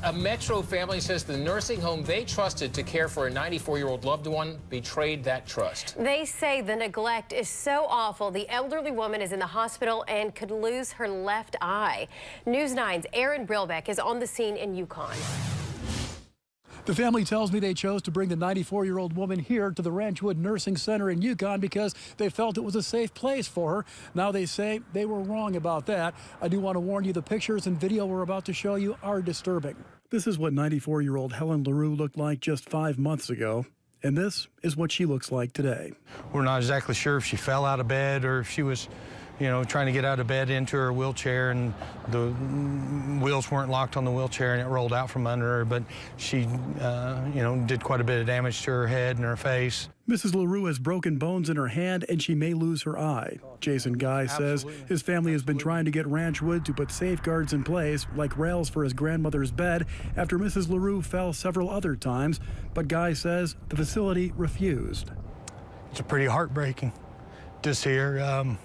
A Metro family says the nursing home they trusted to care for a 94-year-old loved one betrayed that trust. They say the neglect is so awful, the elderly woman is in the hospital and could lose her left eye. News 9's Aaron Brilbeck is on the scene in Yukon. The family tells me they chose to bring the 94-year-old woman here to the Ranchwood Nursing Center in Yukon because they felt it was a safe place for her. Now they say they were wrong about that. I do want to warn you, the pictures and video we're about to show you are disturbing. This is what 94-year-old Helen LaRue looked like just 5 months ago. And this is what she looks like today. We're not exactly sure if she fell out of bed or if she was, trying to get out of bed into her wheelchair and the wheels weren't locked on the wheelchair and it rolled out from under her. But she, did quite a bit of damage to her head and her face. Mrs. LaRue has broken bones in her hand and she may lose her eye. Jason Guy says his family has been trying to get Ranchwood to put safeguards in place, like rails for his grandmother's bed, after Mrs. LaRue fell several other times. But Guy says the facility refused. It's pretty heartbreaking just here.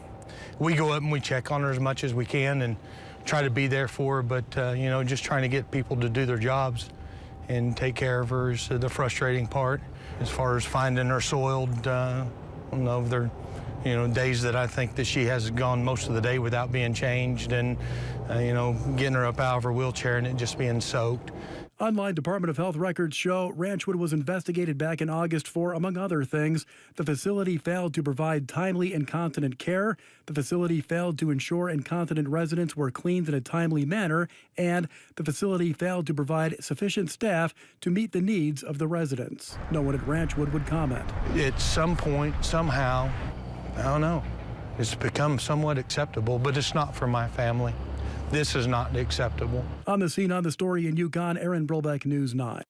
We go up and we check on her as much as we can and try to be there for her, but, just trying to get people to do their jobs and take care of her is the frustrating part. As far as finding her soiled, there days that I think that she has gone most of the day without being changed and, getting her up out of her wheelchair and it just being soaked. Online Department of Health records show Ranchwood was investigated back in August for, among other things, the facility failed to provide timely incontinent care, the facility failed to ensure incontinent residents were cleaned in a timely manner, and the facility failed to provide sufficient staff to meet the needs of the residents. No one at Ranchwood would comment. At some point, somehow, I don't know, it's become somewhat acceptable, but it's not for my family. This is not acceptable. On the scene on the story in Yukon, Aaron Brilbeck, News 9.